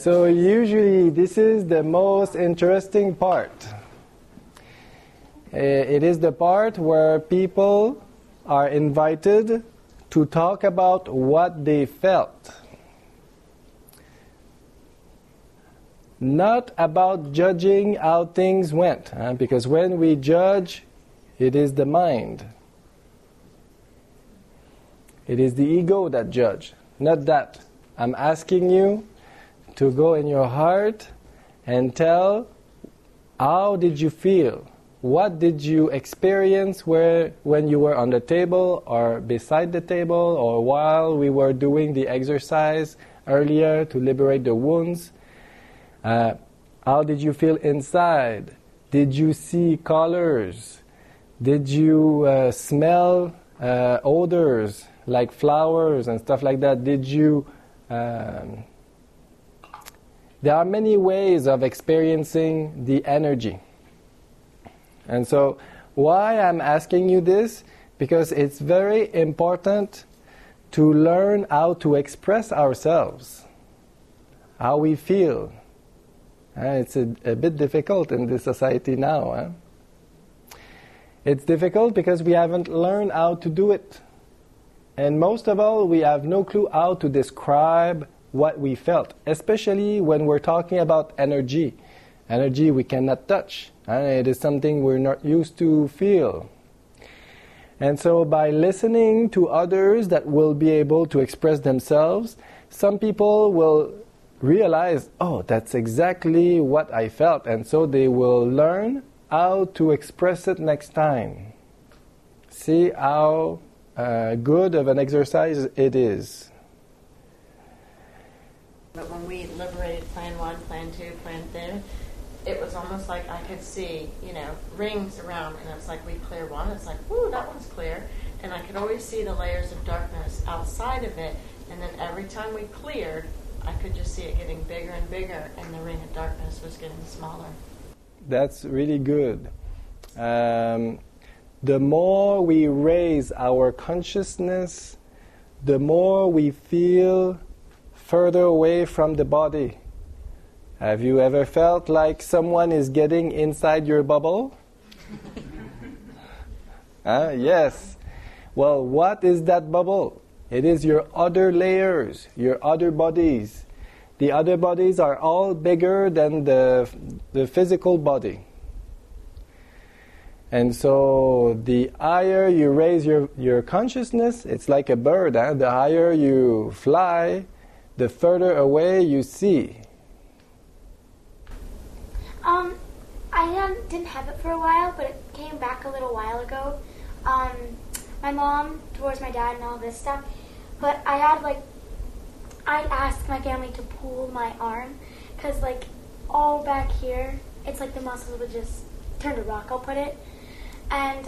So usually this is the most interesting part. It is the part where people are invited to talk about what they felt. Not about judging how things went, because when we judge, it is the mind. It is the ego that judges, not that. I'm asking you to go in your heart and tell, how did you feel? What did you experience when you were on the table or beside the table or while we were doing the exercise earlier to liberate the wounds? How did you feel inside? Did you see colors? Did you smell odors like flowers and stuff like that? Did you... there are many ways of experiencing the energy. And so why I'm asking you this? Because it's very important to learn how to express ourselves, how we feel. It's a bit difficult in this society now. It's difficult because we haven't learned how to do it. And most of all, we have no clue how to describe what we felt, especially when we're talking about energy. Energy we cannot touch. It is something we're not used to feel. And so by listening to others that will be able to express themselves, some people will realize, oh, that's exactly what I felt. And so they will learn how to express it next time. See how good of an exercise it is. But when we liberated Plan 1, Plan 2, Plan 3, it was almost like I could see, rings around, and it's like we clear one, it's like, whoo, that one's clear. And I could always see the layers of darkness outside of it, and then every time we cleared, I could just see it getting bigger and bigger, and the ring of darkness was getting smaller. That's really good. The more we raise our consciousness, the more we feel further away from the body. Have you ever felt like someone is getting inside your bubble? Yes. Well, what is that bubble? It is your other layers, your other bodies. The other bodies are all bigger than the physical body. And so the higher you raise your consciousness, it's like a bird. The higher you fly, the further away you see. I didn't have it for a while, but it came back a little while ago. My mom divorced my dad and all this stuff, but I'd ask my family to pull my arm, because all back here, it's like the muscles would just turn to rock, I'll put it. And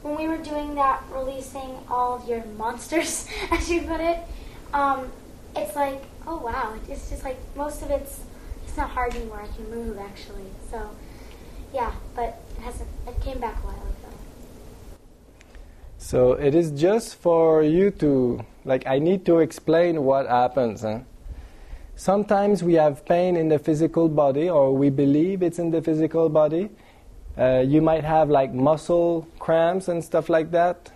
when we were doing that, releasing all of your monsters, as you put it, it's like, oh wow, it's just like most of it's not hard anymore. I can move actually. So yeah, but it came back a while ago. So it is just for you to, I need to explain what happens. Sometimes we have pain in the physical body, or we believe it's in the physical body. You might have muscle cramps and stuff like that.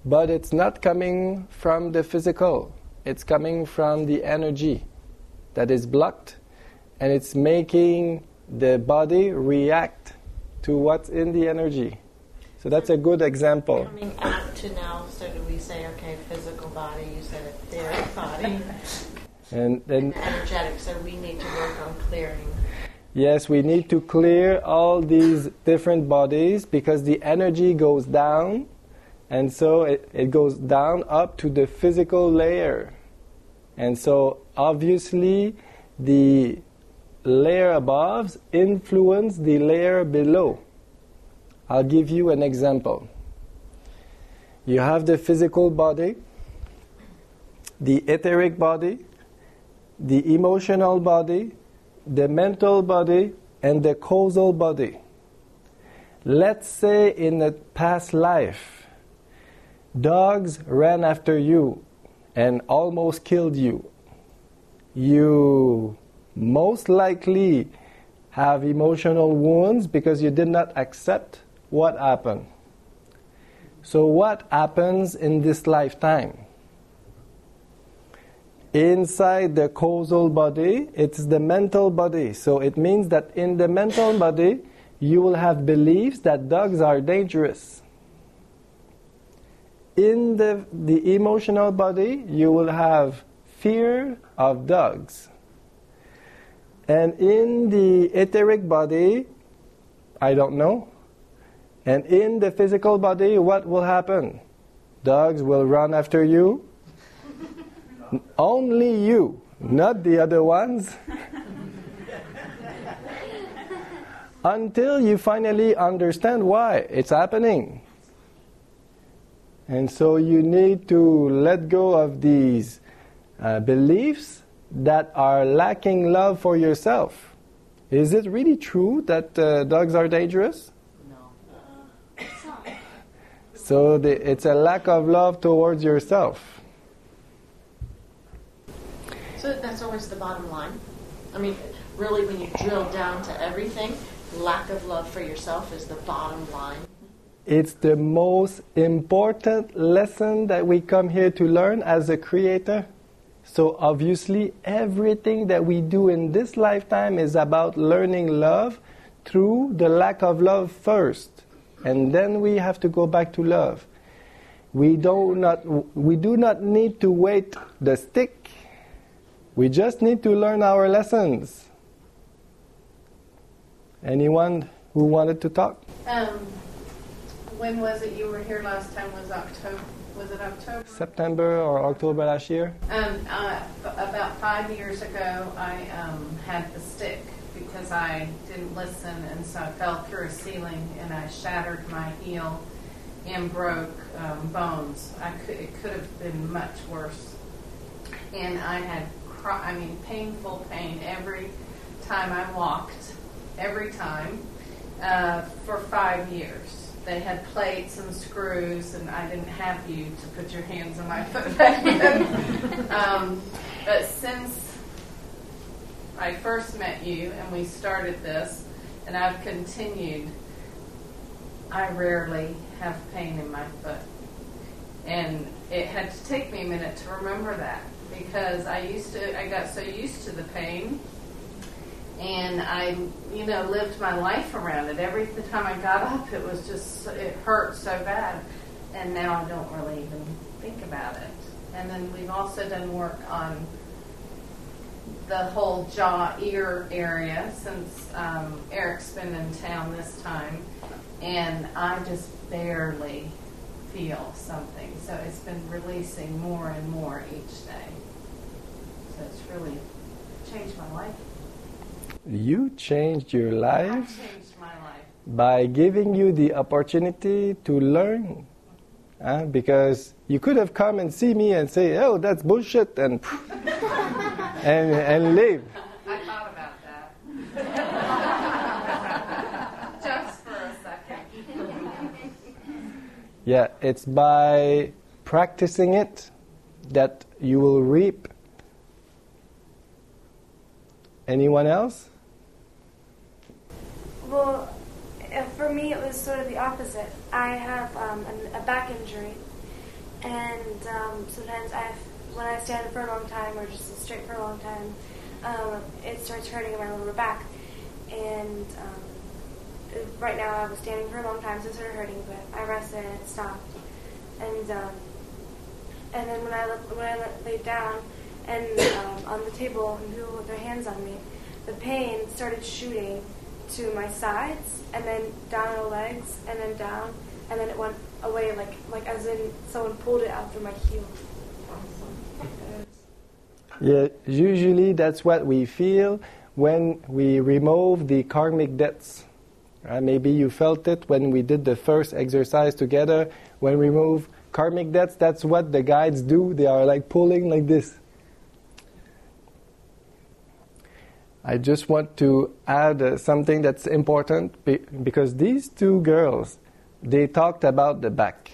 But it's not coming from the physical. It's coming from the energy that is blocked, and it's making the body react to what's in the energy. So that's a good example. Coming out to now, so do we say, okay, physical body, you said etheric body, and energetic, so we need to work on clearing. Yes, we need to clear all these different bodies, because the energy goes down, and so it goes down up to the physical layer. And so obviously the layer above influence the layer below. I'll give you an example. You have the physical body, the etheric body, the emotional body, the mental body, and the causal body. Let's say in a past life, dogs ran after you and almost killed you, you most likely have emotional wounds because you did not accept what happened. So what happens in this lifetime? Inside the causal body, it's the mental body. So it means that in the mental body, you will have beliefs that dogs are dangerous. In the emotional body, you will have fear of dogs. And in the etheric body, I don't know. And in the physical body, what will happen? Dogs will run after you. Only you, not the other ones. Until you finally understand why it's happening. And so you need to let go of these beliefs that are lacking love for yourself. Is it really true that dogs are dangerous? No. So it's a lack of love towards yourself. So that's always the bottom line. I mean, really, when you drill down to everything, lack of love for yourself is the bottom line. It's the most important lesson that we come here to learn as a creator. So obviously, everything that we do in this lifetime is about learning love through the lack of love first. And then we have to go back to love. We do not need to wait the stick. We just need to learn our lessons. Anyone who wanted to talk? When was it you were here last time? Was it October? September or October last year? About 5 years ago, I had the stick because I didn't listen, and so I fell through a ceiling and I shattered my heel and broke bones. It could have been much worse. And I had painful pain every time I walked, every time, for 5 years. They had plates and screws, and I didn't have you to put your hands on my foot back then. But since I first met you and we started this, and I've continued, I rarely have pain in my foot. And it had to take me a minute to remember that, because I got so used to the pain, and I, lived my life around it. Every time I got up, it hurt so bad, and now I don't really even think about it. And then we've also done work on the whole jaw-ear area since Eric's been in town this time, and I just barely feel something. So it's been releasing more and more each day. So it's really changed my life. You changed your life? I changed my life. By giving you the opportunity to learn. Because you could have come and see me and say, oh, that's bullshit, and and leave. I thought about that. Just for a second. Yeah, it's by practicing it that you will reap. Anyone else? Well, for me, it was sort of the opposite. I have a back injury, and sometimes when I stand for a long time or just straight for a long time, it starts hurting in my lower back. And right now, I was standing for a long time, so it started hurting, but I rested and it stopped. And then when I laid down and on the table and people put their hands on me, the pain started shooting to my sides, and then down the legs, and then down, and then it went away like as in someone pulled it out through my heel. Yeah, usually that's what we feel when we remove the karmic debts. Maybe you felt it when we did the first exercise together. When we remove karmic debts, that's what the guides do. They are like pulling like this. I just want to add something that's important because these two girls, they talked about the back.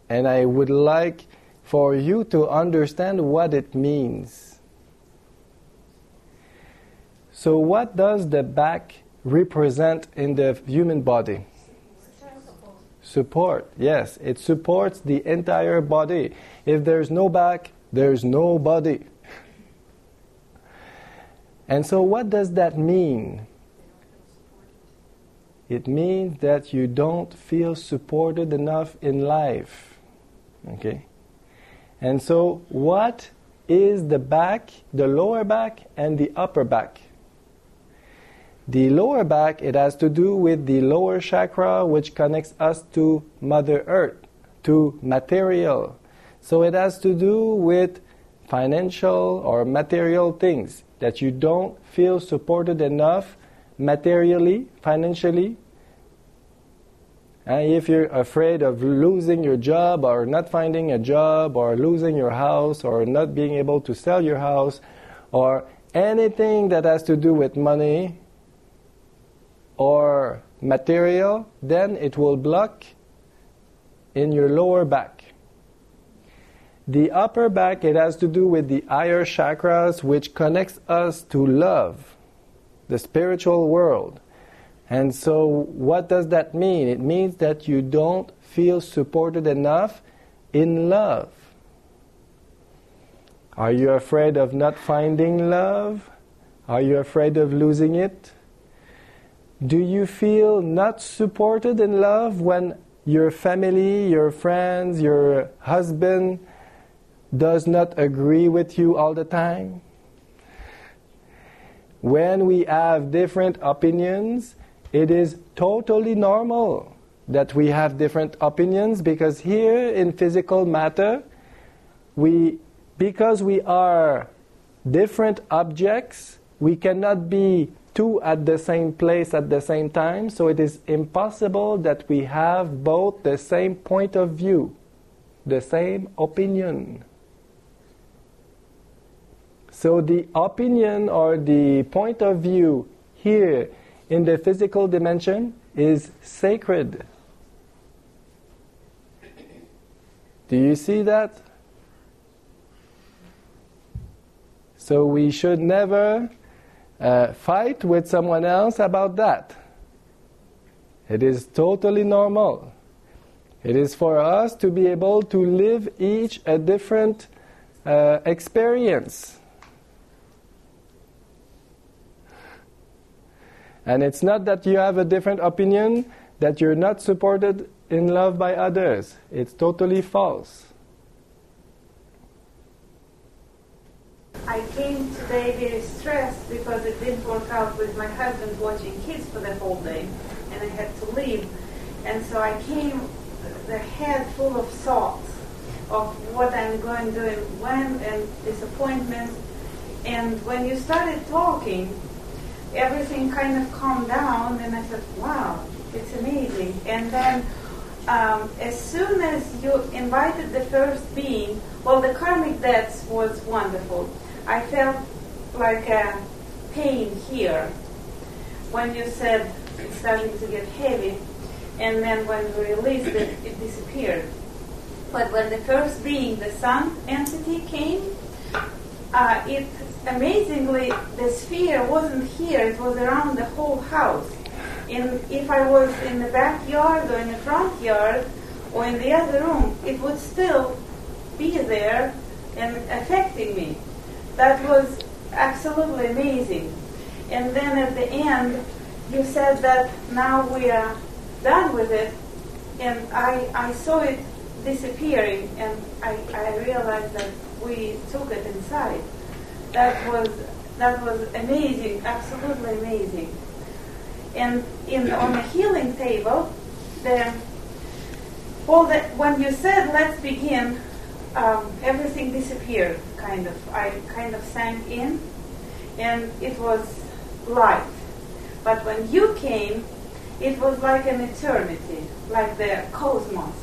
And I would like for you to understand what it means. So what does the back represent in the human body? Support, yes. It supports the entire body. If there's no back, there's no body. And so what does that mean? It means that you don't feel supported enough in life. Okay? And so what is the back, the lower back and the upper back? The lower back, it has to do with the lower chakra, which connects us to Mother Earth, to material. So it has to do with financial or material things, that you don't feel supported enough materially, financially. And if you're afraid of losing your job or not finding a job or losing your house or not being able to sell your house or anything that has to do with money or material, then it will block in your lower back. The upper back, it has to do with the higher chakras, which connects us to love, the spiritual world. And so what does that mean? It means that you don't feel supported enough in love. Are you afraid of not finding love? Are you afraid of losing it? Do you feel not supported in love when your family, your friends, your husband does not agree with you all the time? When we have different opinions, it is totally normal that we have different opinions, because here in physical matter, because we are different objects, we cannot be two at the same place at the same time, so it is impossible that we have both the same point of view, the same opinion. So the opinion or the point of view here in the physical dimension is sacred. Do you see that? So we should never fight with someone else about that. It is totally normal. It is for us to be able to live each a different experience. And it's not that you have a different opinion, that you're not supported in love by others. It's totally false. I came today very stressed because it didn't work out with my husband watching kids for the whole day, and I had to leave. And so I came the head full of thoughts of what I'm going to do and when, and disappointments. And when you started talking, everything kind of calmed down, and I said, wow, it's amazing. And then as soon as you invited the first being, well, the karmic debts was wonderful. I felt like a pain here when you said it's starting to get heavy, and then when we released it, it disappeared. But when the first being, the sun entity, came, it amazingly, the sphere wasn't here, it was around the whole house. If I was in the backyard or in the front yard or in the other room, it would still be there and affecting me. That was absolutely amazing. And then at the end, you said that now we are done with it, and I saw it disappearing, and I realized that we took it inside. That was amazing, absolutely amazing. And on the healing table, when you said let's begin, everything disappeared. I kind of sank in, and it was light. But when you came, it was like an eternity, like the cosmos,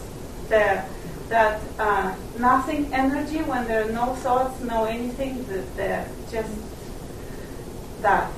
that nothing energy when there are no thoughts, no anything, just that.